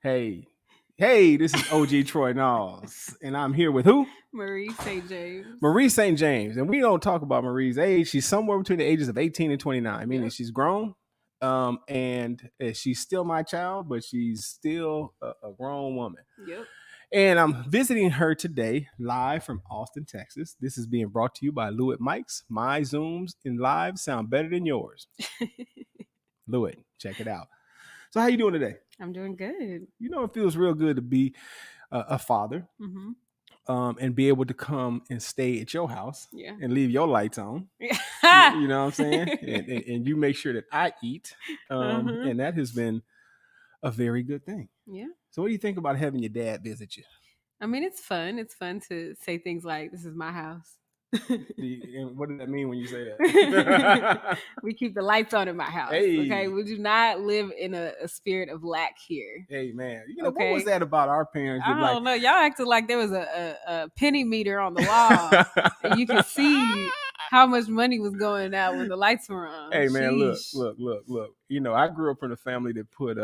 Hey, this is OG Troy Knowles, and I'm here with who? Marie St. James. Marie St. James. And we don't talk about Marie's age. She's somewhere between the ages of 18 and 29, meaning Yep. she's grown. And she's still my child, but she's still a grown woman. Yep. And I'm visiting her today live from Austin, Texas. This is being brought to you by Lewitt Mics. My Zooms in live sound better than yours. Lewitt, check it out. So how you doing today? I'm doing good. You know, it feels real good to be a father and be able to come and stay at your house and leave your lights on. You know what I'm saying? And you make sure that I eat. And that has been a very good thing. Yeah. So what do you think about having your dad visit you? I mean, it's fun. It's fun to say things like, "This is my house." And what does that mean when you say that? We keep the lights on in my house. Hey. Okay, we do not live in a spirit of lack here. Hey man, you know what was that about our parents? I don't know. Y'all acted like there was a penny meter on the wall, and you could see how much money was going out when the lights were on. Hey man, Sheesh. look. You know, I grew up in a family that put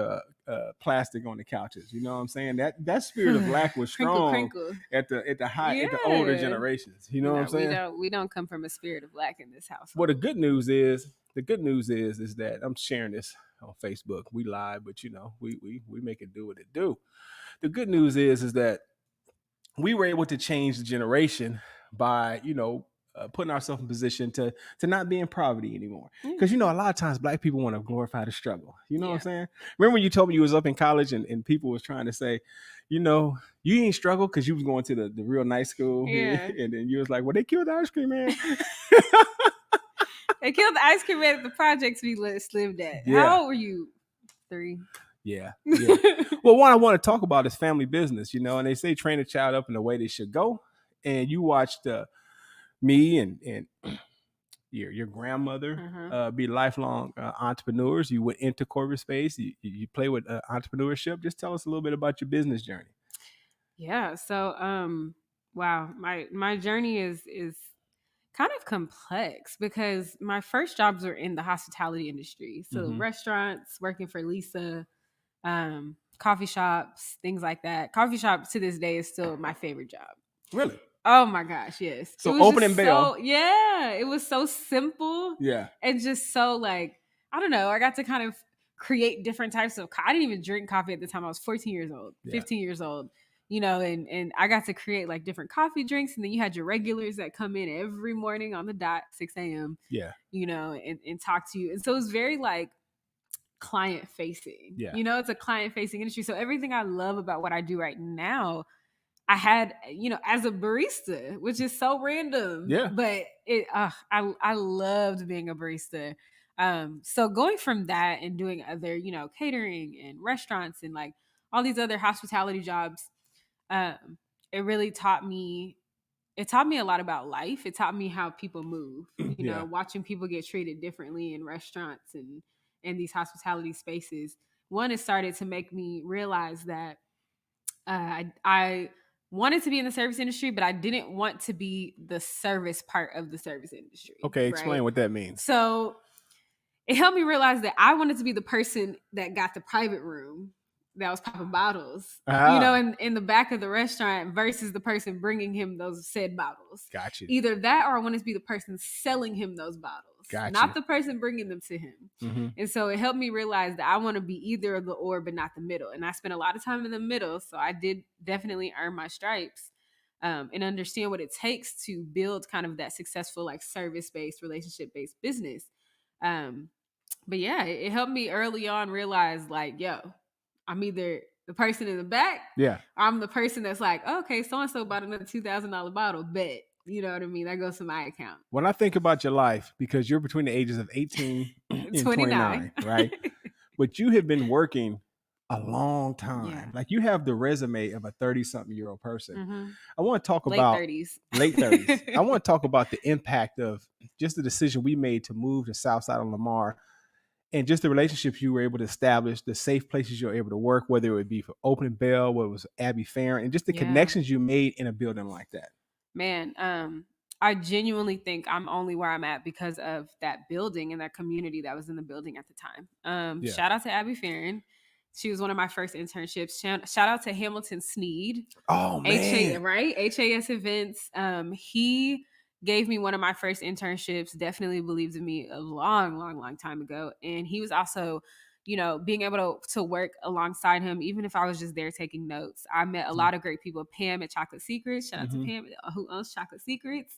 plastic on the couches. You know what I'm saying? That spirit of lack was strong crinkle. at the older generations. You know what I'm saying? We don't come from a spirit of lack in this house. Well, the good news is that I'm sharing this on Facebook. We live, but you know, we make it do what it do. The good news is that we were able to change the generation by, you know, putting ourselves in position to not be in poverty anymore. Because, you know, a lot of times black people want to glorify the struggle. You know what I'm saying? Remember when you told me you was up in college and people was trying to say, you know, you ain't struggle because you was going to the real nice school. Yeah. And then you was like, well, they killed the ice cream man. They killed the ice cream man at the projects we lived at. Yeah. How old were you? 3? Yeah. Well, one I want to talk about is family business, you know, and they say train a child up in the way they should go. And you watched me and your grandmother be lifelong entrepreneurs. You went into corporate space. You play with entrepreneurship. Just tell us a little bit about your business journey. Yeah. So, wow, my journey is kind of complex because my first jobs were in the hospitality industry. So restaurants, working for Lisa, coffee shops, things like that. Coffee shops to this day is still my favorite job. Really? Oh my gosh, yes. So opening bell. Yeah, it was so simple. Yeah. And just so like, I don't know, I got to kind of create different types of I didn't even drink coffee at the time. I was 14 years old, 15 years old. You know, and I got to create like different coffee drinks, and then you had your regulars that come in every morning on the dot, 6 a.m. Yeah. You know, and talk to you. And so it was very like client facing. Yeah. You know, it's a client facing industry. So everything I love about what I do right now, I had, you know, as a barista, which is so random. Yeah. But I loved being a barista. So going from that and doing other, you know, catering and restaurants and like all these other hospitality jobs, it really taught me a lot about life. It taught me how people move, you know, watching people get treated differently in restaurants and in these hospitality spaces. One, it started to make me realize that I wanted to be in the service industry, but I didn't want to be the service part of the service industry. Okay, explain what that means. So it helped me realize that I wanted to be the person that got the private room that was popping bottles, you know, in the back of the restaurant versus the person bringing him those said bottles. Gotcha. Either that or I wanted to be the person selling him those bottles. Gotcha. Not the person bringing them to him. And so it helped me realize that I want to be either of the or, but not the middle. And I spent a lot of time in the middle. So I did definitely earn my stripes and understand what it takes to build kind of that successful, like service-based, relationship-based business. But yeah, it helped me early on realize like, yo, I'm either the person in the back. Yeah. Or I'm the person that's like, oh, okay, so-and-so bought another $2,000 bottle, bet. You know what I mean? That goes to my account. When I think about your life, because you're between the ages of 18 and 29, right? But you have been working a long time. Yeah. Like you have the resume of a 30-something-year-old person. I want to talk about late 30s. I want to talk about the impact of just the decision we made to move to Southside of Lamar. And just the relationships you were able to establish, the safe places you were able to work, whether it would be for Opening Bell, whether it was Abby Farron, and just the connections you made in a building like that. Man, I genuinely think I'm only where I'm at because of that building and that community that was in the building at the time. Shout out to Abby Farron. She was one of my first internships. Shout out to Hamilton Sneed. Oh man, HAS Events. He gave me one of my first internships. Definitely believed in me a long time ago. And he was also, being able to work alongside him, even if I was just there taking notes. I met a lot of great people. Pam at Chocolate Secrets. Shout out to Pam, who owns Chocolate Secrets.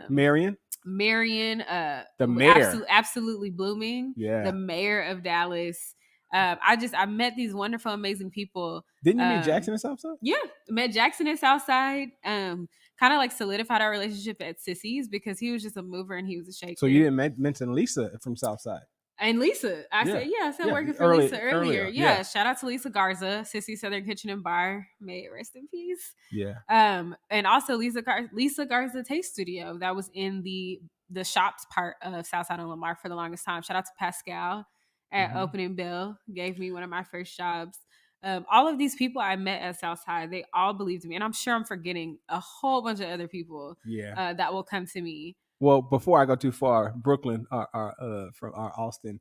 Marion, the mayor, absolutely blooming. Yeah, the mayor of Dallas. I met these wonderful, amazing people. Didn't you meet Jackson at Southside? Yeah, met Jackson at Southside. Kind of like solidified our relationship at Sissy's because he was just a mover and he was a shaker. So you didn't mention Lisa from Southside. And Lisa, I said working for Lisa earlier. Yeah, shout out to Lisa Garza, Sissy Southern Kitchen and Bar. May it rest in peace. Yeah. And also Lisa Garza Taste Studio that was in the shops part of Southside and Lamar for the longest time. Shout out to Pascal at Opening Bell, gave me one of my first jobs. All of these people I met at Southside, they all believed in me, and I'm sure I'm forgetting a whole bunch of other people. That will come to me. Well, before I go too far, Brooklyn, from our Austin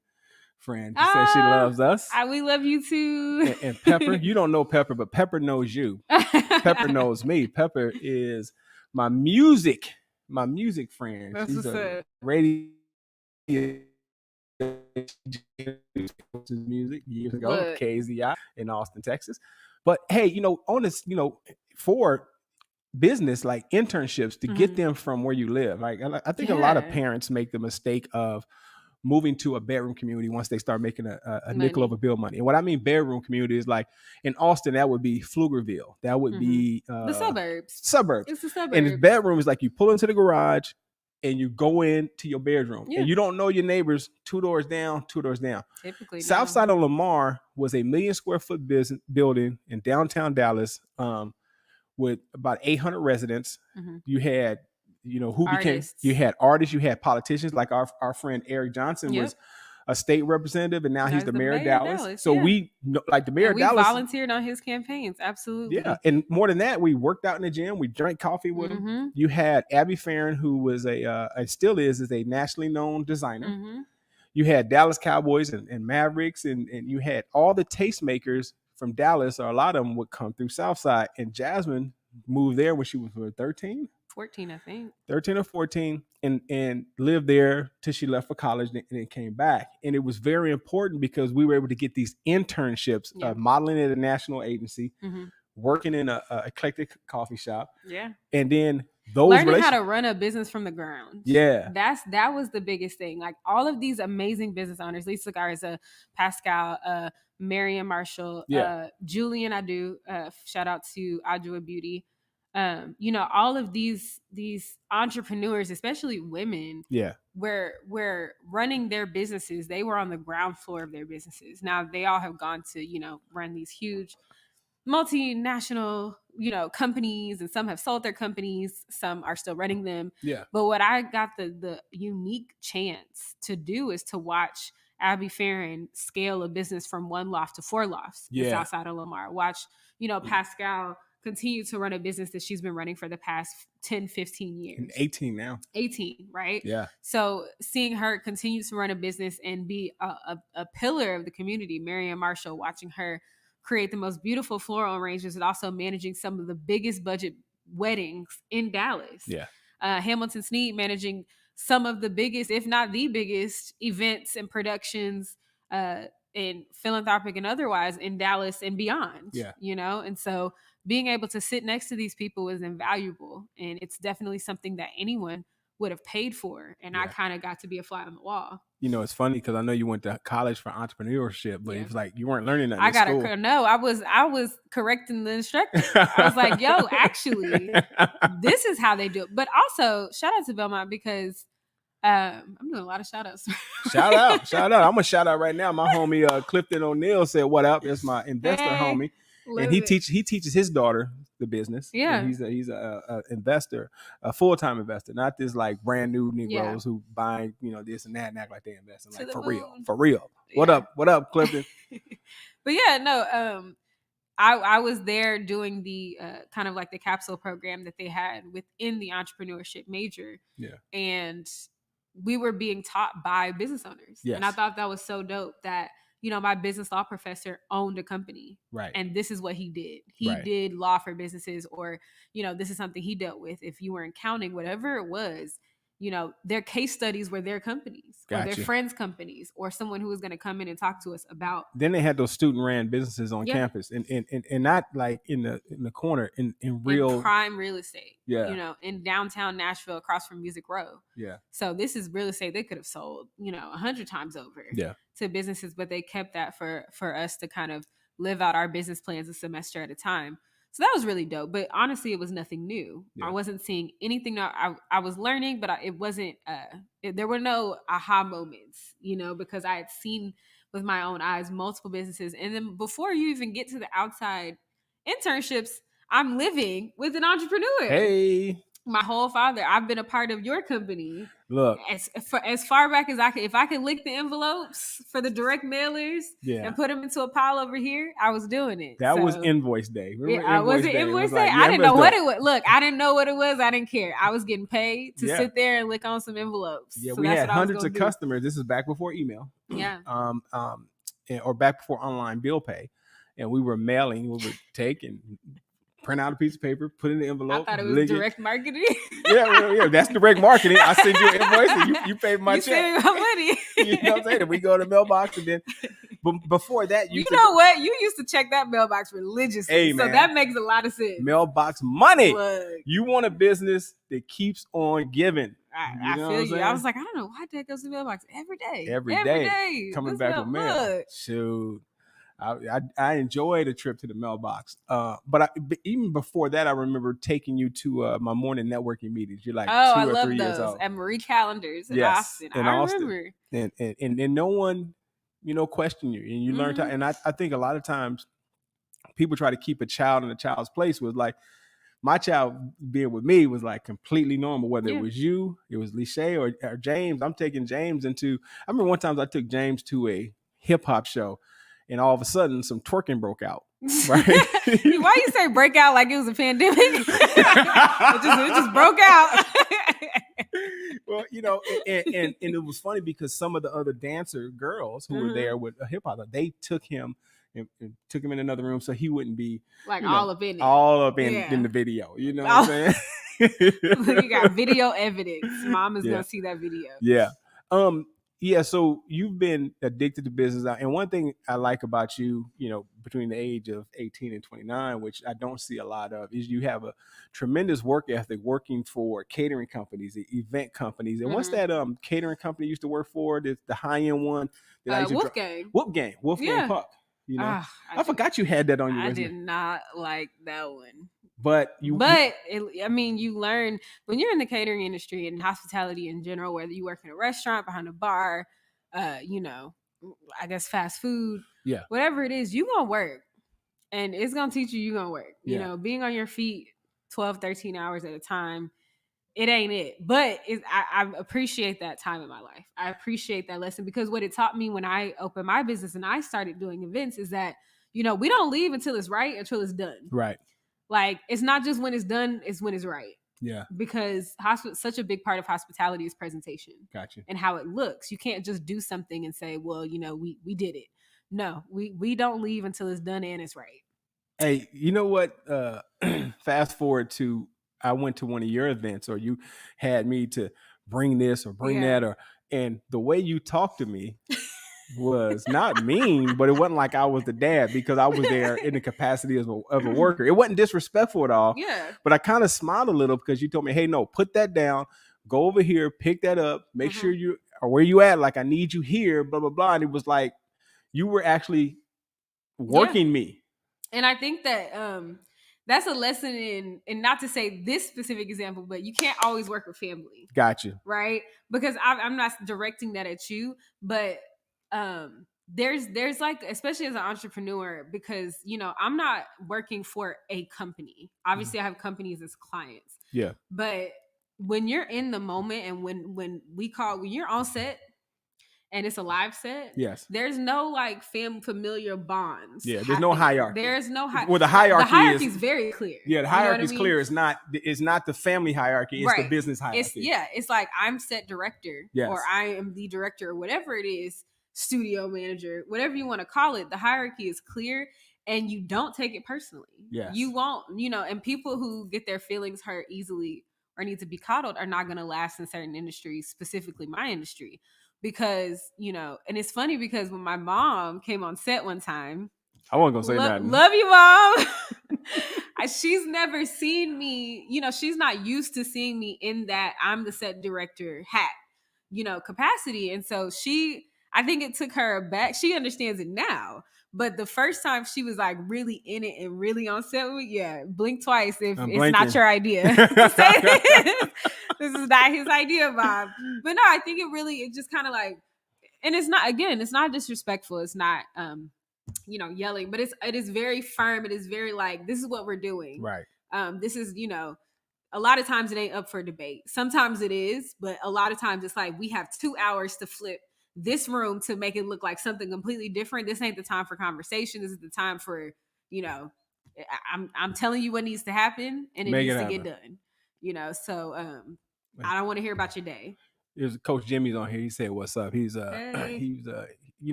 friend, says she loves us. We love you too. And Pepper, you don't know Pepper, but Pepper knows you. Pepper knows me. Pepper is my music friend. That's She's a radio music years ago, KZI in Austin, Texas. But hey, on this, for business, like internships to get them from where you live. Like I think a lot of parents make the mistake of moving to a bedroom community once they start making a nickel over bill money. And what I mean bedroom community is like in Austin, that would be Pflugerville. That would be the suburbs. It's the suburbs. And the bedroom is like you pull into the garage and you go into your bedroom and you don't know your neighbors 2 doors down. Typically, Southside of Lamar was a 1 million square foot building in downtown Dallas, with about 800 residents. You had, you had artists, you had politicians, like our friend Eric Johnson was a state representative, and now he's the mayor of Dallas. So we, like the mayor of Dallas, volunteered on his campaigns. Absolutely. Yeah. And more than that, we worked out in the gym. We drank coffee with him. You had Abby Farron, who was still is a nationally known designer. You had Dallas Cowboys and Mavericks, and you had all the tastemakers from Dallas, or a lot of them would come through Southside. And Jasmine moved there when she was 13? 14, I think. 13 or 14, and lived there till she left for college and then came back. And it was very important because we were able to get these internships, modeling at a national agency, working in a eclectic coffee shop. Yeah. And then learning how to run a business from the ground. Yeah. That was the biggest thing. Like all of these amazing business owners, Lisa Garza, Pascal, Marian Marshall, Julian Adu, shout out to Adua Beauty. All of these entrepreneurs, especially women, were running their businesses. They were on the ground floor of their businesses. Now they all have gone to, run these huge multinational, companies, and some have sold their companies. Some are still running them. Yeah. But what I got the unique chance to do is to watch Abby Farron scale a business from 1 loft to 4 lofts in Southside of Lamar. Watch, Pascal continue to run a business that she's been running for the past 10, 15 years. 18 now. 18, right? Yeah. So seeing her continue to run a business and be a pillar of the community, Marian Marshall, watching her create the most beautiful floral arrangements and also managing some of the biggest budget weddings in Dallas. Yeah. Hamilton Sneed managing some of the biggest, if not the biggest, events and productions in philanthropic and otherwise in Dallas and beyond. Yeah. And so being able to sit next to these people is invaluable. And it's definitely something that anyone would have paid for. And I kind of got to be a fly on the wall. It's funny because I know you went to college for entrepreneurship, but it was like you weren't learning that. I was correcting the instructor. I was like, yo, actually, this is how they do it. But also, shout out to Belmont because I'm doing a lot of shout outs. Shout out. I'm gonna shout out right now. My homie Clifton O'Neill said, "What up?" It's my investor homie. And he teaches his daughter the business. Yeah, and he's a investor, a full-time investor, not this like brand new Negroes who buying this and that and act like they investing, like for real. What up, Clifton? But I was there doing the kind of like the capsule program that they had within the entrepreneurship major. Yeah, and we were being taught by business owners. Yes. And I thought that was so dope that my business law professor owned a company. Right. And this is what he did. He did law for businesses, or, this is something he dealt with. If you were in accounting, whatever it was, their case studies were their companies or their friends' companies, or someone who was going to come in and talk to us about. Then they had those student ran businesses on campus, and not like in the corner, in real in prime real estate. Yeah. In downtown Nashville, across from Music Row. Yeah. So this is real estate they could have sold, 100 times over. Yeah. To businesses, but they kept that for us to kind of live out our business plans a semester at a time. So that was really dope. But honestly, it was nothing new. Yeah. I wasn't seeing anything. I was learning, but it wasn't. There were no aha moments, because I had seen with my own eyes multiple businesses. And then before you even get to the outside internships, I'm living with an entrepreneur. Hey. My whole father. I've been a part of your company. Look, as far back as I could. If I could lick the envelopes for the direct mailers and put them into a pile over here, I was doing it. That was invoice day. Was it invoice day? I didn't know what it was. Look, I didn't know what it was. I didn't care. I was getting paid to sit there and lick on some envelopes. Yeah, so we had hundreds of customers. This is back before email. Yeah. Or back before online bill pay, and we were mailing. We would take and print out a piece of paper, put it in the envelope. I thought it was direct marketing. Yeah, that's direct marketing. I send you an invoice and you pay my check. You send me my money. You know what I'm saying? And we go to the mailbox, and then, but before that, you know what? You used to check that mailbox religiously. Hey, so that makes a lot of sense. Mailbox money. Look. You want a business that keeps on giving. I feel you. I was like, I don't know why Dad goes to the mailbox every day. Every day. Coming back with mail. Shoot. I enjoyed a trip to the mailbox, but even before that, I remember taking you to my morning networking meetings. You're like 2 or 3 years old at Marie Callender's in Austin. I remember, and no one, questioned you, and you learned how. And I think a lot of times people try to keep a child in a child's place. Was like my child being with me was like completely normal. Whether it was you, it was Lishay or James. I'm taking James into. I remember one time I took James to a hip hop show. And all of a sudden, some twerking broke out. Right? Why you say break out like it was a pandemic? it just broke out. Well, and it was funny because some of the other dancer girls who were there with a hip hop, they took him and took him in another room so he wouldn't be all up in it, all up in the video. You know what I'm saying? You got video evidence. Mom is gonna see that video. Yeah. Yeah, so you've been addicted to business. And one thing I like about you, between the age of 18 and 29, which I don't see a lot of, is you have a tremendous work ethic working for catering companies, event companies. And what's that catering company you used to work for, the high-end one? Wolfgang. Wolfgang Puck. I forgot you had that on your resume. I did not like that one. But you learn when you're in the catering industry and hospitality in general, whether you work in a restaurant, behind a bar, I guess fast food, whatever it is, you gonna work, and it's gonna teach you gonna work. Being on your feet 12, 13 hours at a time, it ain't it. But I appreciate that time in my life. I appreciate that lesson because what it taught me when I opened my business and I started doing events is that we don't leave until it's right, until it's done. Right. Like, it's not just when it's done, it's when it's right. Yeah. Because such a big part of hospitality is presentation. Gotcha. And how it looks. You can't just do something and say, well, we did it. No, we don't leave until it's done and it's right. Hey, you know what? Fast forward to, I went to one of your events, or you had me to bring this or bring that, and the way you talked to me was not mean, but it wasn't like I was the dad because I was there in the capacity of a worker. It wasn't disrespectful at all. Yeah. But I kind of smiled a little because you told me, hey, no, put that down, go over here, pick that up, make sure you are where you at. Like, I need you here, blah, blah, blah. And it was like, you were actually working me. And I think that that's a lesson in, and not to say this specific example, but you can't always work with family. Gotcha. Right? Because I'm not directing that at you, but there's like, especially as an entrepreneur, because I'm not working for a company. Obviously I have companies as clients, but when you're in the moment and when you're on set and it's a live set, there's no like familiar bonds. There's no hierarchy. There's no well, the hierarchy is very clear. The hierarchy is clear. It's not the family hierarchy, it's the business hierarchy. It's like I'm set director or I am the director or whatever it is. studio manager, whatever you want to call it, the hierarchy is clear and you don't take it personally. Yes. You won't, and people who get their feelings hurt easily or need to be coddled are not going to last in certain industries, specifically my industry. Because, and it's funny because when my mom came on set one time, I wasn't going to say nothing. Love you, Mom. She's never seen me, she's not used to seeing me in that I'm the set director hat, capacity. And so I think it took her aback. She understands it now. But the first time she was like really in it and really on set with me, blink twice if it's not your idea. This is not his idea, Bob. But no, I think it just kind of like, and it's not disrespectful. It's not, yelling, but it is very firm. It is very like, this is what we're doing. Right. This is, a lot of times it ain't up for debate. Sometimes it is, but a lot of times it's like, we have 2 hours to flip this room to make it look like something completely different. This ain't the time for conversation. This is the time for, I'm telling you what needs to happen and it needs to get done. So I don't want to hear about your day. There's Coach Jimmy's on here. He said, "What's up?" He's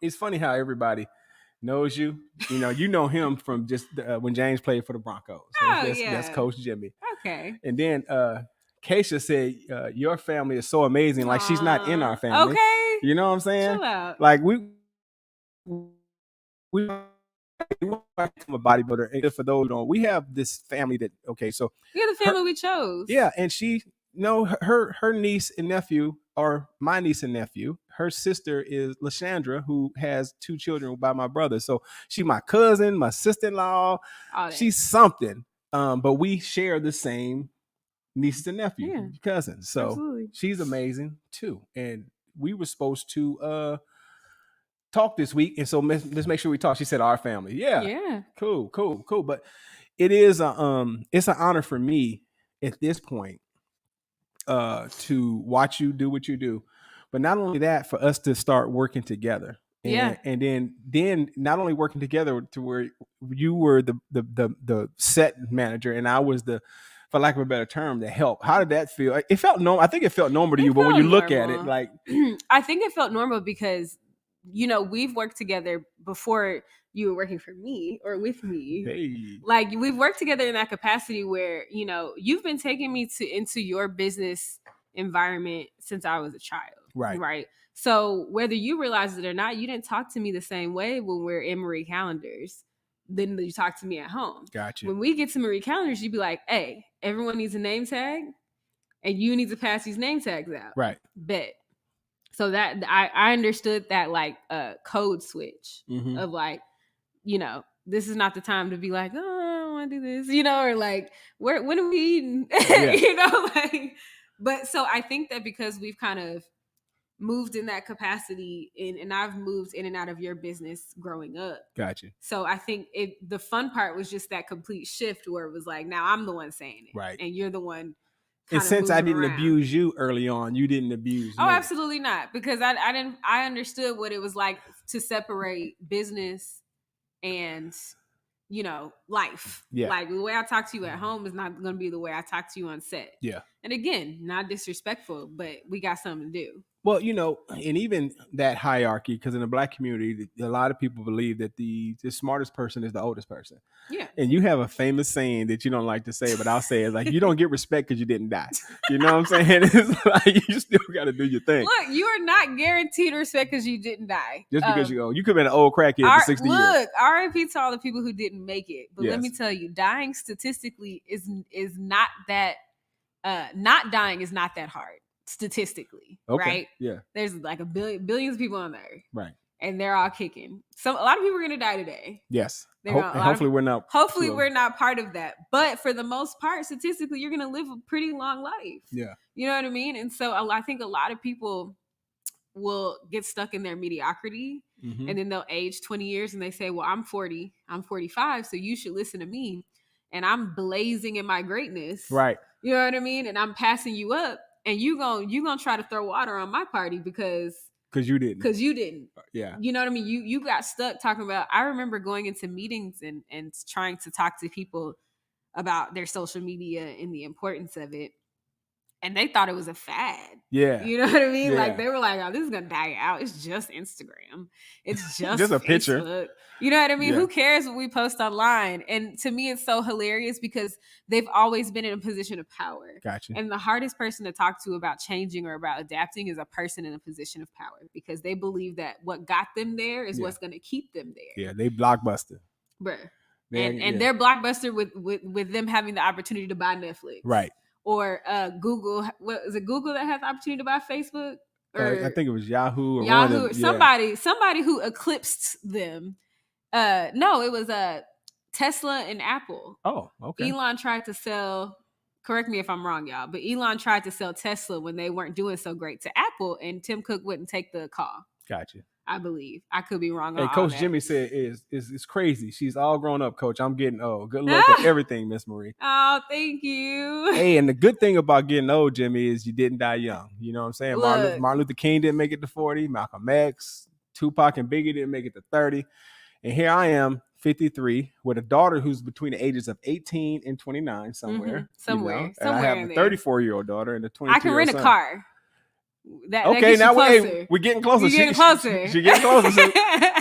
it's funny how everybody knows you. You know him from just when James played for the Broncos. So that's Coach Jimmy. Okay. And then Keisha said, "Your family is so amazing. Like she's not in our family." Okay. You know what I'm saying? Chill out. Like we want to become a bodybuilder. And for those who don't, we have this family that so you're the family we chose. Yeah, and she her niece and nephew are my niece and nephew. Her sister is LaShandra, who has 2 children by my brother. So she's my cousin, my sister-in-law. She's something. But we share the same nieces and nephew, cousins. So absolutely. She's amazing too. And we were supposed to talk this week, and so let's make sure we talk. She said our family. Yeah. Cool. But it is it's an honor for me at this point to watch you do what you do. But not only that, for us to start working together. And then not only working together to where you were the set manager and I was for lack of a better term, the help. How did that feel? It felt normal. I think it felt normal to you, but when you look at it, like I think it felt normal because we've worked together before you were working for me or with me. Hey. Like we've worked together in that capacity where, you've been taking me into your business environment since I was a child. Right. So whether you realize it or not, you didn't talk to me the same way when we're in Marie Callender's than you talk to me at home. Gotcha. When we get to Marie Callender's, you'd be like, hey, everyone needs a name tag and you need to pass these name tags out. Right. Bet. So that I understood that like code switch of like, this is not the time to be like, oh, I don't want to do this, or like, when are we eating? Yeah. But so I think that because we've kind of moved in that capacity and I've moved in and out of your business growing up. Gotcha. So I think the fun part was just that complete shift where it was like, now I'm the one saying it. Right. And you're the one. And since I didn't abuse you early on, you didn't abuse me. Oh, absolutely not. Because I understood what it was like to separate business and, life. Yeah. Like the way I talk to you at home is not going to be the way I talk to you on set. Yeah. And again, not disrespectful, but we got something to do. Well, and even that hierarchy, because in the Black community, a lot of people believe that the smartest person is the oldest person. Yeah. And you have a famous saying that you don't like to say, but I'll say it, like, you don't get respect because you didn't die. You know what I'm saying? It's like, you still got to do your thing. Look, you are not guaranteed respect because you didn't die. Just because you could have been an old crackhead for 60 years. Look, RIP to all the people who didn't make it. But yes. Let me tell you, dying statistically is not that, not dying is not that hard. Statistically, okay. Right? Yeah. There's like billions of people on there. Right. And they're all kicking. So a lot of people are going to die today. Yes. Hopefully we're not. Hopefully we're not part of that. But for the most part, statistically, you're going to live a pretty long life. Yeah. You know what I mean? And so I think a lot of people will get stuck in their mediocrity and then they'll age 20 years and they say, well, I'm 40, I'm 45, so you should listen to me. And I'm blazing in my greatness. Right. You know what I mean? And I'm passing you up. And you gonna try to throw water on my party because you didn't. Yeah. You know what I mean? You got stuck talking about. I remember going into meetings and trying to talk to people about their social media and the importance of it. and they thought it was a fad. Yeah. You know what I mean? Yeah. Like they were like, oh, this is gonna die out. It's just Instagram. It's just Just a Facebook. picture. You know what I mean? Yeah. Who cares what we post online? And to me, it's so hilarious because they've always been in a position of power. Gotcha. And the hardest person to talk to about changing or about adapting is a person in a position of power, because they believe that what got them there is what's going to keep them there. Yeah, they Blockbuster. Bruh. And they're Blockbuster with them having the opportunity to buy Netflix. Right. Or Google. What is it? Google that has the opportunity to buy Facebook? Or I think it was Yahoo. Or Yahoo. Or somebody who eclipsed them. No, it was Tesla and Apple. Oh, okay. Elon tried to sell, correct me if I'm wrong, y'all, but Elon tried to sell Tesla when they weren't doing so great to Apple, and Tim Cook wouldn't take the call. Gotcha. I believe. I could be wrong. Hey, Coach Jimmy said it's crazy. She's all grown up, Coach. I'm getting old. Good luck with everything, Miss Marie. Oh, thank you. Hey, and the good thing about getting old, Jimmy, is you didn't die young. You know what I'm saying? Martin Luther King didn't make it to 40. Malcolm X, Tupac, and Biggie didn't make it to 30. And here I am, 53, with a daughter who's between the ages of 18 and 29 somewhere. Somewhere. You know? And I have a 34-year-old daughter and a 22-year-old I can rent a car. Okay, now we're getting closer. She's getting closer. She's getting closer. So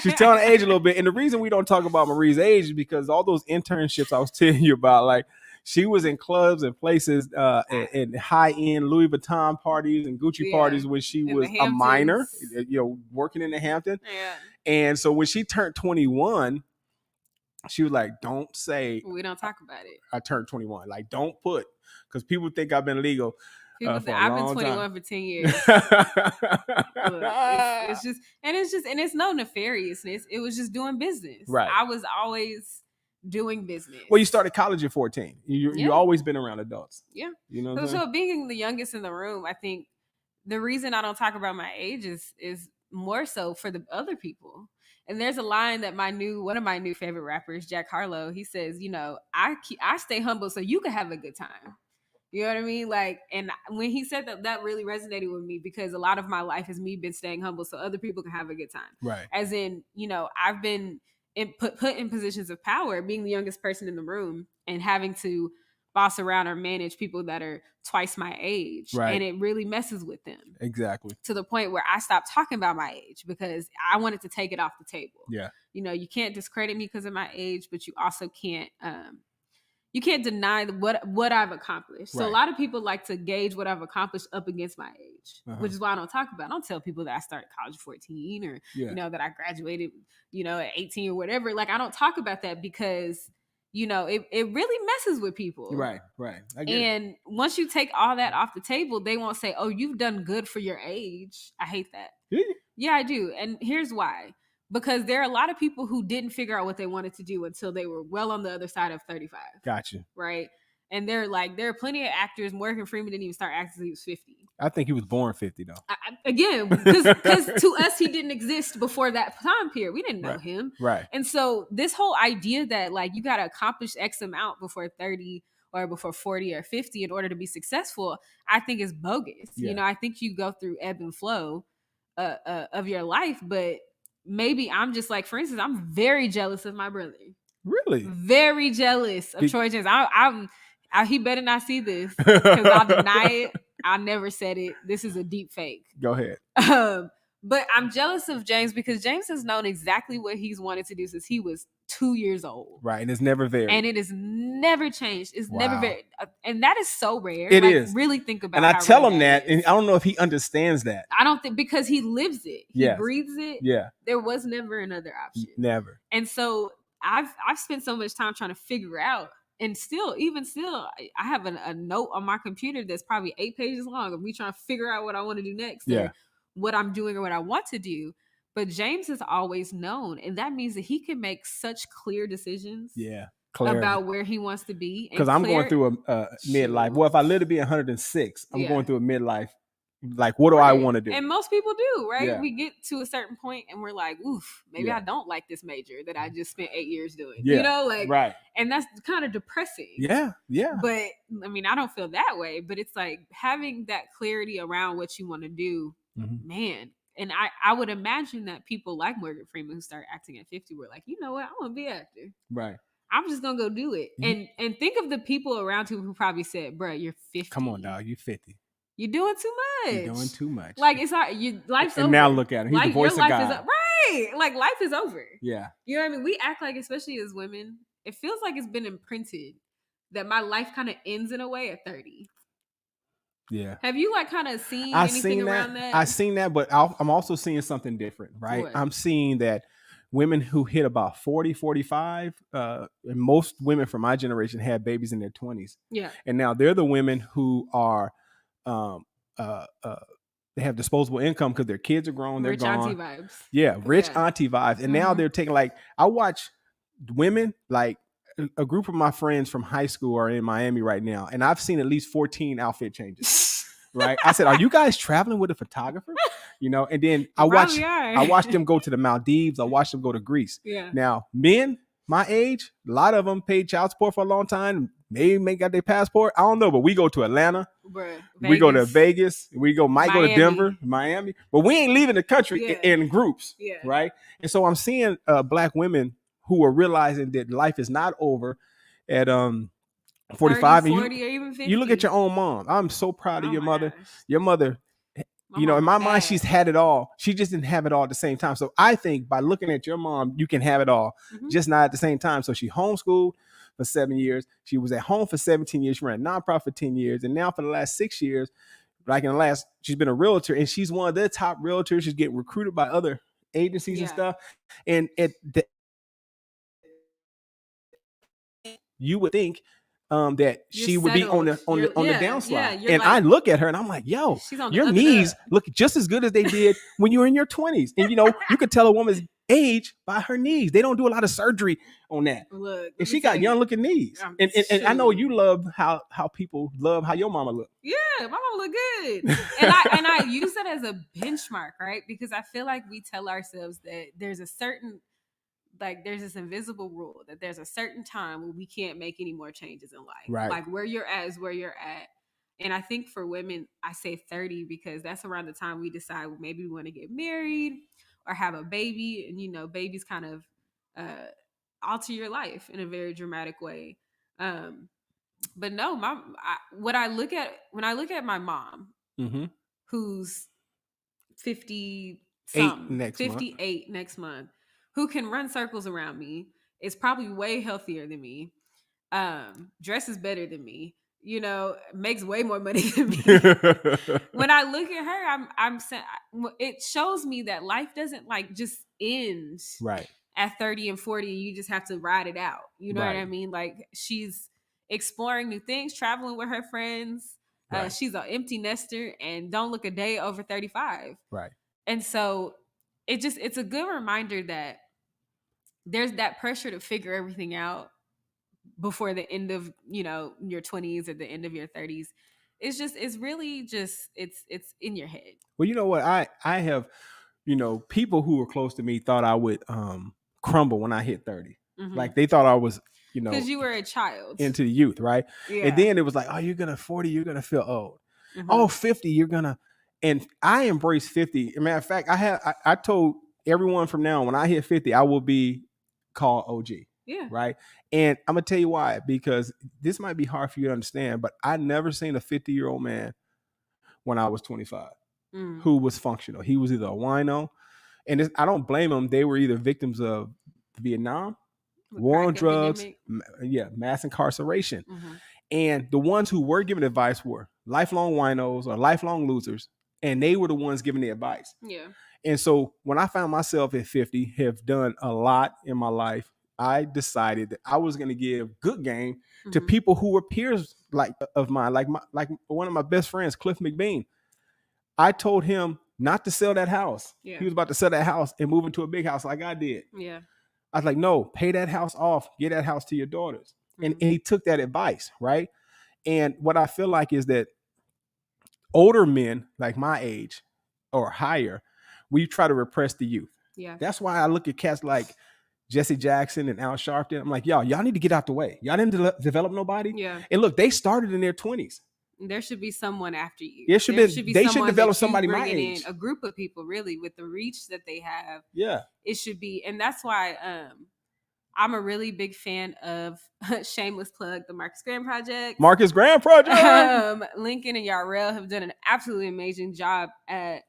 she's telling her age a little bit. And the reason we don't talk about Marie's age is because all those internships I was telling you about, like she was in clubs and places and high-end Louis Vuitton parties and Gucci parties when she was a minor, working in the Hamptons. Yeah. And so when she turned 21, she was like, don't say. We don't talk about it. I turned 21. Like, don't put, because people think I've been legal. People think I've been 21 for 10 years. Look, it's no nefariousness. It was just doing business. Right. I was always doing business. Well, you started college at 14. You've always been around adults. Yeah. You know what I'm saying? So being the youngest in the room, I think the reason I don't talk about my age is more so for the other people. And there's a line that one of my new favorite rappers, Jack Harlow, he says, I stay humble so you can have a good time. You know what I mean? Like, and when he said that really resonated with me, because a lot of my life has me been staying humble so other people can have a good time. Right. As in, I've been put in positions of power, being the youngest person in the room and having to boss around or manage people that are twice my age. Right. And it really messes with them. Exactly. To the point where I stopped talking about my age because I wanted to take it off the table. Yeah. You can't discredit me because of my age, but you also can't deny what I've accomplished. So a lot of people like to gauge what I've accomplished up against my age, which is why I don't talk about it. I don't tell people that I started college at 14 or, that I graduated, at 18 or whatever. Like, I don't talk about that because, it really messes with people. Right. And once you take all that off the table, they won't say, oh, you've done good for your age. I hate that. Yeah, I do. And here's why. Because there are a lot of people who didn't figure out what they wanted to do until they were well on the other side of 35. Gotcha. Right? And there are plenty of actors. Morgan Freeman didn't even start acting until he was 50. I think he was born 50, though. Again, because to us, he didn't exist before that time period. We didn't know him. Right. And so this whole idea that, like, you got to accomplish X amount before 30 or before 40 or 50 in order to be successful, I think is bogus. Yeah. I think you go through ebb and flow of your life, but maybe I'm just like, for instance, I'm very jealous of my brother. Really? Very jealous of Troy James. He better not see this because I'll deny it. I never said it. This is a deep fake. Go ahead. But I'm jealous of James because James has known exactly what he's wanted to do since he was 2 years old. Right. And it's never varied. And it has never changed. It's never varied. And that is so rare. It is. Really think about it. And I tell him that, and I don't know if he understands that. I don't think, because he lives it. He breathes it. Yeah. There was never another option. Never. And so I've spent so much time trying to figure out. And even still, I have a note on my computer that's probably 8 pages long of me trying to figure out what I want to do next. Or what I'm doing or what I want to do. But James has always known. And that means that he can make such clear decisions. Yeah. Clarity. About where he wants to be. Because I'm going through a midlife. Well, if I live to be 106, I'm going through a midlife. Like, what do I want to do? And most people do, right? Yeah. We get to a certain point and we're like, oof, maybe I don't like this major that I just spent 8 years doing. Yeah. Right. And that's kind of depressing. Yeah. But I mean, I don't feel that way, but it's like having that clarity around what you want to do, man. And I would imagine that people like Morgan Freeman who start acting at 50 were like, you know what? I want to be an actor. Right. I'm just going to go do it. And think of the people around him who probably said, bro, you're 50. Come on, dog. You're 50. You're doing too much. You're doing too much. Like, it's not, life's and over. Now look at him. He's the voice your of life God. Is right. Like, life is over. Yeah. You know what I mean? We act like, especially as women, it feels like it's been imprinted that my life kind of ends in a way at 30. Yeah. Have you like kind of seen anything around that? I've seen that, but I'm also seeing something different, right? What? I'm seeing that women who hit about 40, 45, and most women from my generation had babies in their 20s. Yeah. And now they're the women who are, they have disposable income because their kids are grown. They're rich gone. Auntie vibes. Yeah, rich auntie vibes. And now they're taking, like, I watch women, like a group of my friends from high school are in Miami right now, and I've seen at least 14 outfit changes. Right? I said, "Are you guys traveling with a photographer?" You know, and then I watched them go to the Maldives. I watched them go to Greece. Yeah. Now, men my age, a lot of them paid child support for a long time. Maybe got their passport. I don't know, but we go to Atlanta. We go to Vegas. We might go to Denver, Miami. But we ain't leaving the country in groups. Yeah. Right? And so I'm seeing Black women who are realizing that life is not over at 45 30, 40, and or even 50. You look at your own mom. I'm so proud of your mother. Gosh. Your mother, you know, in my mind, she's had it all. She just didn't have it all at the same time. So I think by looking at your mom, you can have it all, just not at the same time. So she homeschooled for 7 years. She was at home for 17 years. She ran a nonprofit for 10 years. And now for the last 6 years, she's been a realtor, and she's one of the top realtors. She's getting recruited by other agencies and stuff. And you would think that she would be on the downslide. And I look at her and I'm like, yo, your knees look just as good as they did when you were in your 20s. And, you know, you could tell a woman's age by her knees. They don't do a lot of surgery on that. Look, and she got young looking knees. And I know you love how people love how your mama look. Yeah, my mama look good. and I use that as a benchmark, right? Because I feel like we tell ourselves that there's a certain, like, there's this invisible rule that there's a certain time where we can't make any more changes in life. Right. Like, where you're at is where you're at. And I think for women, I say 30 because that's around the time we decide maybe we want to get married or have a baby. And, you know, babies kind of alter your life in a very dramatic way. But no, when I look at my mom, who's 58 next month, who can run circles around me, is probably way healthier than me, dresses better than me, you know, makes way more money than me. When I look at her, I'm saying, it shows me that life doesn't like just end at 30 and 40. You just have to ride it out. You know what I mean? Like, she's exploring new things, traveling with her friends. She's an empty nester and don't look a day over 35. Right. And so it's a good reminder that there's that pressure to figure everything out before the end of, you know, your 20s or the end of your 30s. It's really just it's in your head. Well, you know what? I have, you know, people who were close to me thought I would crumble when I hit 30. Like, they thought I was, you know, because you were a child into the youth, right? Yeah. And then it was like, oh, you're gonna 40, you're gonna feel old. Oh, 50, you're gonna. And I embrace 50. As a matter of fact, I told everyone from now on, when I hit 50, I will be called OG. Yeah. Right. And I'm gonna tell you why, because this might be hard for you to understand, but I never seen a 50-year-old man when I was 25 who was functional. He was either a wino, and I don't blame them. They were either victims of Vietnam, war on drugs, mass incarceration. And the ones who were giving advice were lifelong winos or lifelong losers, and they were the ones giving the advice. Yeah. And so when I found myself at 50, have done a lot in my life, I decided that I was going to give good game to people who were peers of mine, like one of my best friends, Cliff McBean. I told him not to sell that house. Yeah. He was about to sell that house and move into a big house like I did. Yeah. I was like, no, pay that house off, get that house to your daughters. And he took that advice, right? And what I feel like is that older men like my age or higher, we try to repress the youth. Yeah. That's why I look at cats like Jesse Jackson and Al Sharpton. I'm like, y'all need to get out the way. Y'all didn't develop nobody. Yeah. And look, they started in their 20s. There should be someone after you. They should develop somebody my age. A group of people, really, with the reach that they have. Yeah. It should be. And that's why I'm a really big fan of shameless plug, the Marcus Graham Project. Marcus Graham Project. Lincoln and Yarrell have done an absolutely amazing job at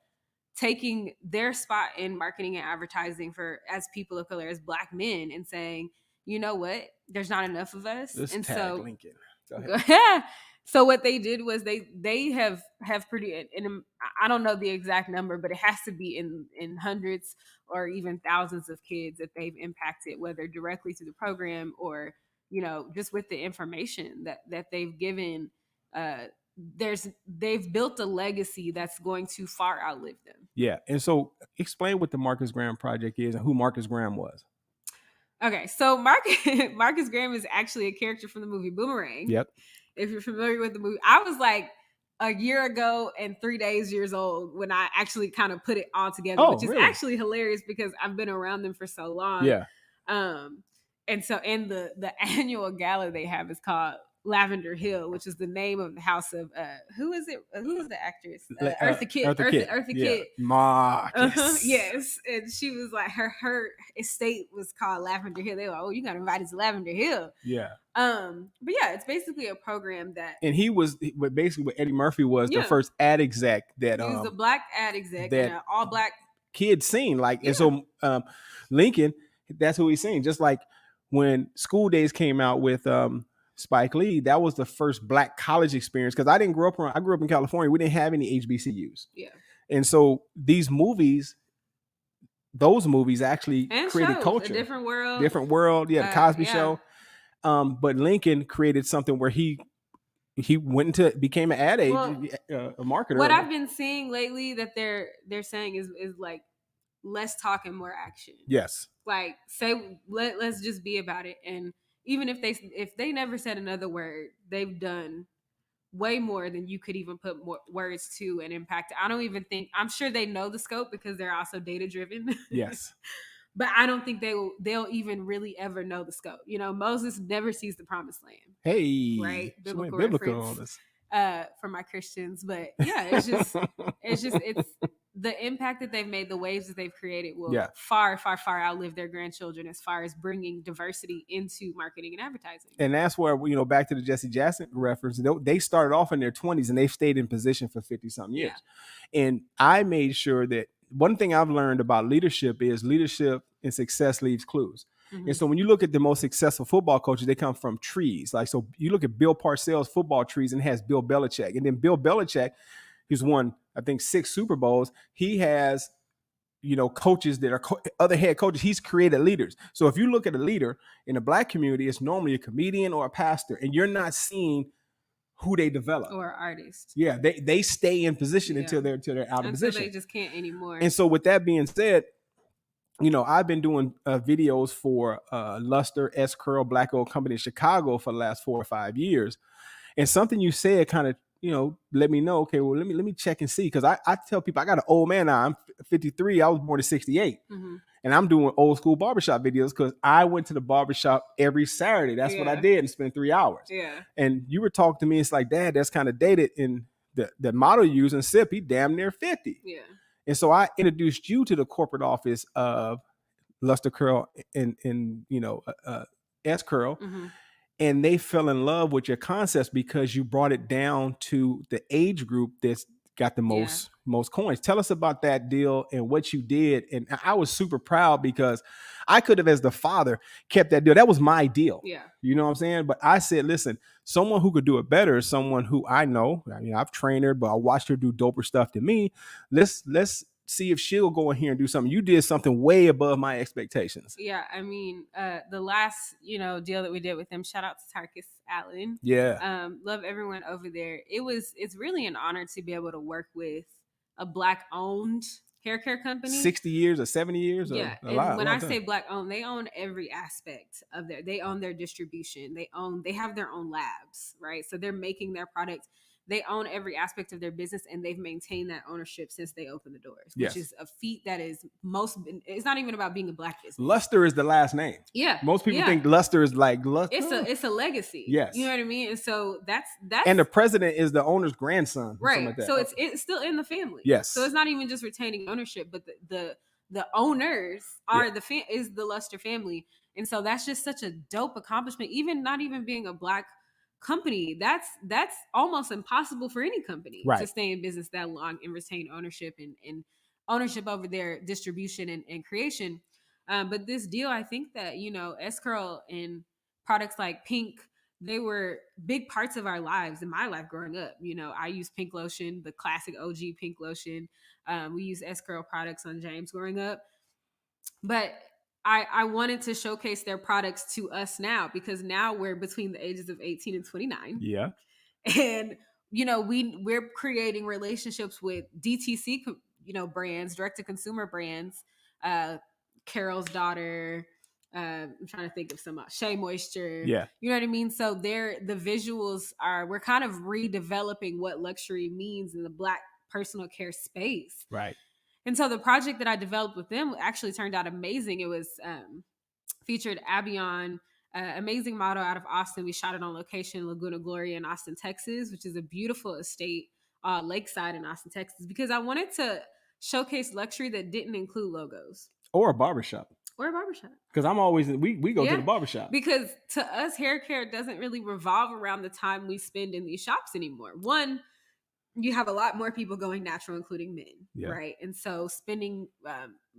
taking their spot in marketing and advertising for as people of color, as Black men, and saying, you know what, there's not enough of us. Let's and tag so Lincoln. Go ahead. So what they did was they have pretty, and I don't know the exact number, but it has to be in hundreds or even thousands of kids that they've impacted, whether directly through the program or, you know, just with the information that they've given. They've built a legacy that's going to far outlive them. Yeah. And so explain what the Marcus Graham Project is and who Marcus Graham was. Okay, so Marcus Graham is actually a character from the movie Boomerang. Yep. If you're familiar with the movie, I was like a year ago and 3 years old when I actually kind of put it all together, which is actually hilarious because I've been around them for so long. Yeah. And so in the annual gala they have is called Lavender Hill, which is the name of the house of who is it? Who is the actress? Eartha Kitt. Eartha Kitt. Marcus. Yes, and she was like her estate was called Lavender Hill. They were like, oh, you got invited to Lavender Hill. Yeah. But yeah, it's basically a program that. And he was basically what Eddie Murphy was the first ad exec that he was a Black ad exec that in an all Black kid scene. Like, and so Lincoln, that's who he's seen. Just like when School Days came out with Spike Lee, that was the first Black college experience because I grew up in California. We didn't have any HBCUs. Yeah. And so those movies actually created shows, culture. A Different World. Yeah, the Cosby Show. But Lincoln created something where he went into became an ad agent, a marketer. What I've been seeing lately that they're saying is like less talk and more action. Yes. Like let's just be about it. And even if they never said another word, they've done way more than you could even put more words to and impact. I'm sure they know the scope because they're also data driven. Yes. But I don't think they'll even really ever know the scope. You know, Moses never sees the promised land. Hey, right? Biblical reference, for my Christians. But yeah, it's the impact that they've made, the waves that they've created will far, far, far outlive their grandchildren as far as bringing diversity into marketing and advertising. And that's where, back to the Jesse Jackson reference, they started off in their 20s and they've stayed in position for 50 something years. Yeah. And I made sure that one thing I've learned about leadership is leadership and success leaves clues. Mm-hmm. And so when you look at the most successful football coaches, they come from trees. Like, so you look at Bill Parcells' football trees and it has Bill Belichick. And then Bill Belichick, who's won, I think, 6 Super Bowls, he has, coaches that are other head coaches. He's created leaders. So if you look at a leader in the Black community, it's normally a comedian or a pastor, and you're not seeing who they develop or artists. Yeah, they stay in position until they're out of position. They just can't anymore. And so with that being said, I've been doing videos for Luster S Curl Black Oil Company in Chicago for the last 4 or 5 years. And something you said kind of, let me know, okay, well, let me check and see. Because I tell people I got an old man now. I'm 53. I was born in 68. Mm-hmm. And I'm doing old school barbershop videos because I went to the barbershop every Saturday. That's what I did and spent 3 hours. Yeah. And you were talking to me, it's like, Dad, that's kind of dated. And the model you use in SIP, he damn near 50. Yeah. And so I introduced you to the corporate office of Luster Curl and S Curl. Mm-hmm. And they fell in love with your concepts because you brought it down to the age group that's got the most coins. Tell us about that deal and what you did. And I was super proud because I could have, as the father, kept that deal. That was my deal. Yeah. You know what I'm saying? But I said, listen, someone who could do it better is someone who I know. I mean, I've trained her, but I watched her do doper stuff than me. Let's see if she'll go in here and do something. You did something way above my expectations. Yeah, I mean, the last, deal that we did with them, shout out to Tarkus Allen. Yeah. Love everyone over there. It's really an honor to be able to work with a Black-owned hair care company. 60 years or 70 years? Yeah, and when I say Black-owned, they own every aspect of they own their distribution. They have their own labs, right? So they're making their products. They own every aspect of their business, and they've maintained that ownership since they opened the doors, which is a feat that is it's not even about being a Black business. Luster is the last name. Yeah. Most people think Luster is like Luster. It's a legacy. Yes. You know what I mean? And so that's and the president is the owner's grandson. Right. Like that. So it's still in the family. Yes. So it's not even just retaining ownership, but the owners are is the Luster family. And so that's just such a dope accomplishment. Even not even being a Black company, that's almost impossible for any company to stay in business that long and retain ownership and ownership over their distribution and creation. But this deal, I think that, S-Curl and products like Pink, they were big parts of our lives, in my life growing up. I used Pink lotion, the classic OG Pink lotion. We used S-Curl products on James growing up. But I wanted to showcase their products to us now, because now we're between the ages of 18 and 29. Yeah. And, we're creating relationships with DTC, brands, direct to consumer brands, Carol's Daughter, I'm trying to think of some Shea Moisture. Yeah. You know what I mean? So the visuals we're kind of redeveloping what luxury means in the Black personal care space. Right. And so the project that I developed with them actually turned out amazing. It was featured Abion, amazing model out of Austin. We shot it on location, Laguna Gloria in Austin, Texas, which is a beautiful estate, lakeside in Austin, Texas, because I wanted to showcase luxury that didn't include logos. Or a barbershop. Because I'm always, we go to the barbershop. Because to us, hair care doesn't really revolve around the time we spend in these shops anymore. One, you have a lot more people going natural, including men, right? And so spending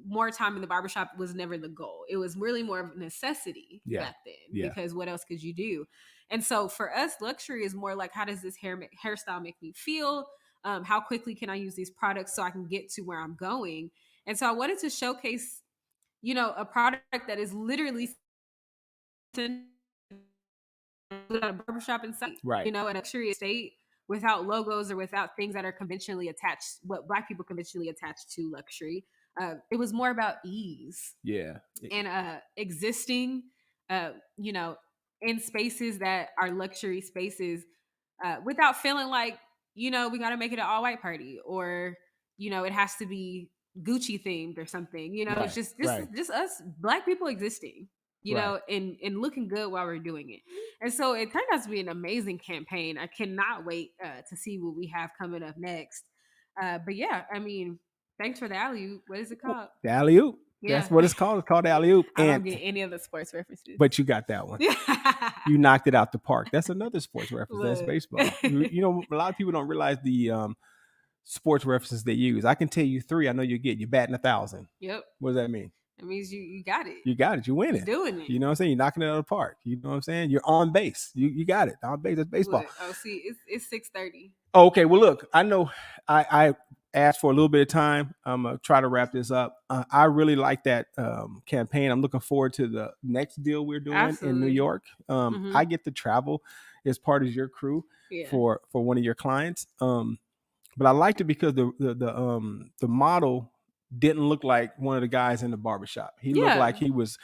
more time in the barbershop was never the goal. It was really more of a necessity back then, because what else could you do? And so for us, luxury is more like, how does this hairstyle make me feel? How quickly can I use these products so I can get to where I'm going? And so I wanted to showcase, a product that is literally a barbershop in sight, right? A luxury estate, without logos or without things that are conventionally attached, what Black people conventionally attach to luxury. It was more about ease. Yeah. And existing, in spaces that are luxury spaces, without feeling like, we got to make it an all-white party, or, it has to be Gucci themed or something. It's just us Black people existing. And looking good while we're doing it. And so it turned out to be an amazing campaign. I cannot wait to see what we have coming up next. But yeah, I mean, thanks for the alley-oop. What is it called? The alley-oop. Yeah. That's what it's called. It's called the alley-oop. I don't get any of the sports references. But you got that one. You knocked it out the park. That's another sports reference. That's baseball. A lot of people don't realize the sports references they use. I can tell you 3. I know you get. You're batting 1,000. Yep. What does that mean? It means you got it. You got it. You win it. You're doing it. You know what I'm saying? You're knocking it out of the park. You know what I'm saying? You're on base. You got it. On base. That's baseball. Look, see, it's 6:30. Oh, okay. Well, look, I know I asked for a little bit of time. I'm going to try to wrap this up. I really like that campaign. I'm looking forward to the next deal we're doing in New York. I get to travel as part of your crew for one of your clients. But I liked it because the model didn't look like one of the guys in the barbershop. He looked like he was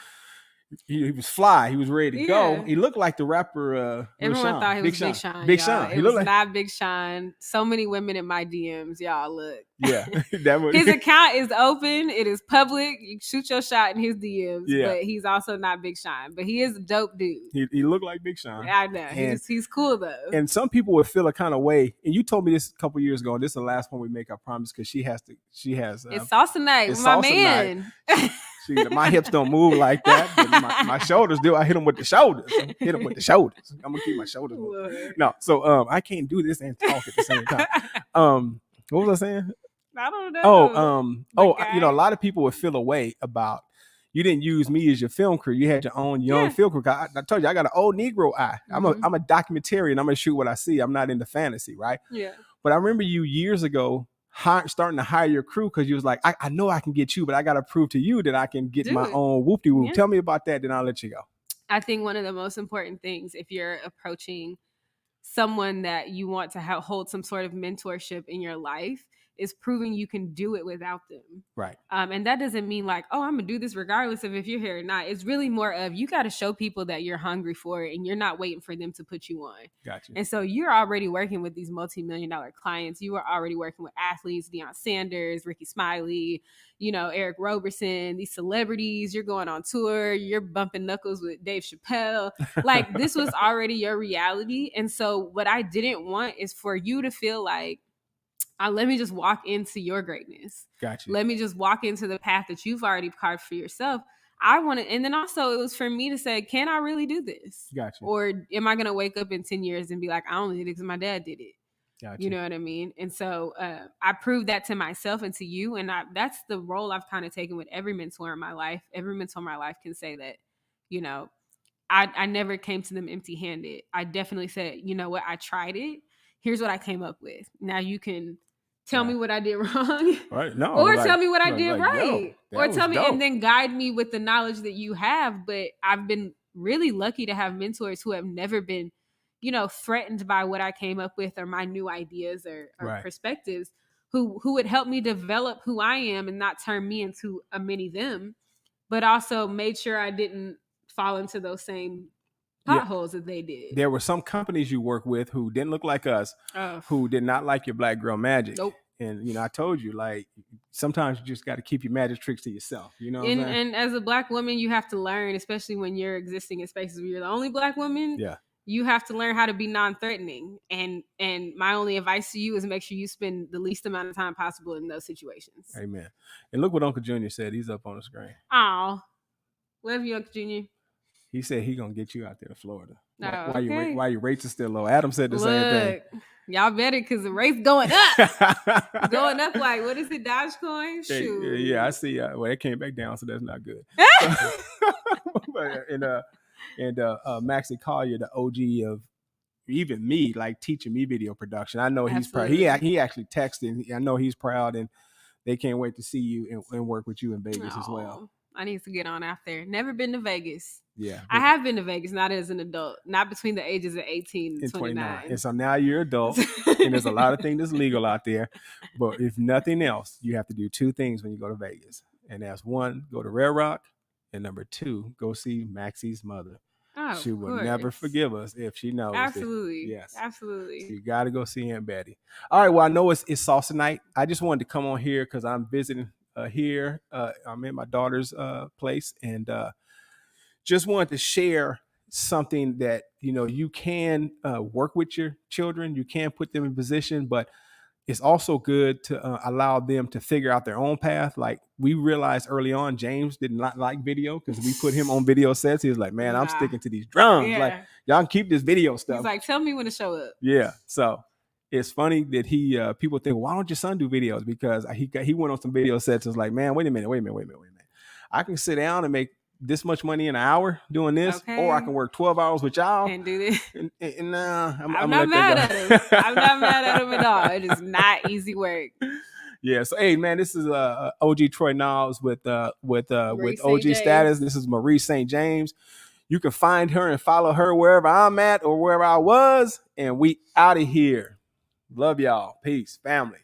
fly. He was ready to go. He looked like the rapper. Everyone thought he was Big Sean. Big Sean. He looked not Big Sean. So many women in my DMs. Y'all look. Yeah. His account is open. It is public. You shoot your shot in his DMs. Yeah. But he's also not Big Sean. But he is a dope dude. He looked like Big Sean. I know. He's cool though. And some people would feel a kind of way. And you told me this a couple years ago. And this is the last one we make, I promise, because she has. It's salsa night with my man. My hips don't move like that, but my shoulders do. I hit them with the shoulders. I'm gonna keep my shoulders moving. No, so I can't do this and talk at the same time. What was I saying? I don't know. A lot of people would feel a way about you didn't use me as your film crew. You had your own young film crew. I told you I got an old Negro eye. I'm a documentarian. I'm gonna shoot what I see. I'm not into fantasy, right? Yeah. But I remember you years ago starting to hire your crew because you was like, I know I can get you, but I got to prove to you that I can get my own whoop-de-whoop. Yeah. Tell me about that, then I'll let you go. I think one of the most important things, if you're approaching someone that you want to hold some sort of mentorship in your life, is proving you can do it without them. Right. And that doesn't mean like, oh, I'm gonna do this regardless of if you're here or not. It's really more of you got to show people that you're hungry for it and you're not waiting for them to put you on. Gotcha. And so you're already working with these multi-million-dollar clients. You are already working with athletes, Deion Sanders, Ricky Smiley, Eric Roberson, these celebrities. You're going on tour. You're bumping knuckles with Dave Chappelle. Like this was already your reality. And so what I didn't want is for you to feel like, let me just walk into your greatness. Gotcha. Let me just walk into the path that you've already carved for yourself. I wanted, and then also it was for me to say, can I really do this? Gotcha. Or am I going to wake up in 10 years and be like, I only did it because my dad did it? Gotcha. You know what I mean? And so I proved that to myself and to you. And that's the role I've kind of taken with every mentor in my life. Every mentor in my life can say that, you know, I never came to them empty handed. I definitely said, you know what, I tried it. Here's what I came up with. Now you can tell me what I did wrong. Right. No. Or tell me what I did right. Or tell me dope. And then guide me with the knowledge that you have. But I've been really lucky to have mentors who have never been, you know, threatened by what I came up with or my new ideas or perspectives, who would help me develop who I am and not turn me into a mini them, but also made sure I didn't fall into those same potholes that they did. There were some companies you work with who didn't look like us, who did not like your Black Girl Magic. Nope. And, you know, I told you, like, sometimes you just got to keep your magic tricks to yourself, you know? And as a Black woman, you have to learn, especially when you're existing in spaces where you're the only Black woman. Yeah. You have to learn how to be non-threatening. And my only advice to you is make sure you spend the least amount of time possible in those situations. Amen. And look what Uncle Junior said. He's up on the screen. Aw. Love you, Uncle Junior. He said he gonna get you out there to Florida. Okay. Why your rates are still low. Adam said the same thing. Y'all better, because the rate's going up. Going up like, what is it, Dogecoin? Shoot. Yeah, I see. Well, it came back down, so that's not good. and Maxie Collier, the OG of even me, like teaching me video production. I know he's proud. He actually texted. I know he's proud, and they can't wait to see you and work with you in Vegas as well. I need to get on out there. Never been to Vegas. Yeah. I have been to Vegas, not as an adult, not between the ages of 18 and 29. And so now you're an adult, and there's a lot of things that's legal out there. But if nothing else, you have to do two things when you go to Vegas. And that's one, go to Red Rock. And number two, go see Maxie's mother. Oh, she will never forgive us if she knows. Absolutely. Yes. Absolutely. So you got to go see Aunt Betty. All right. Well, I know it's salsa night. I just wanted to come on here because I'm visiting here. I'm in my daughter's place, and just wanted to share something that, you know, you can work with your children. You can put them in position, but it's also good to allow them to figure out their own path. Like we realized early on, James did not like video because we put him on video sets. He was like, man, I'm sticking to these drums. Yeah. Like, y'all can keep this video stuff. He's like, tell me when to show up. Yeah. So it's funny that people think, well, why don't your son do videos? Because he went on some video sets and was like, man, wait a minute. I can sit down and make this much money in an hour doing this, or I can work 12 hours with y'all and do this. And I'm not mad at him. I'm not mad at him at all. It is not easy work. Yeah. So, hey, man, this is OG Troy Niles with OG Status. This is Marie St. James. You can find her and follow her wherever I'm at or wherever I was. And we out of here. Love y'all. Peace, family.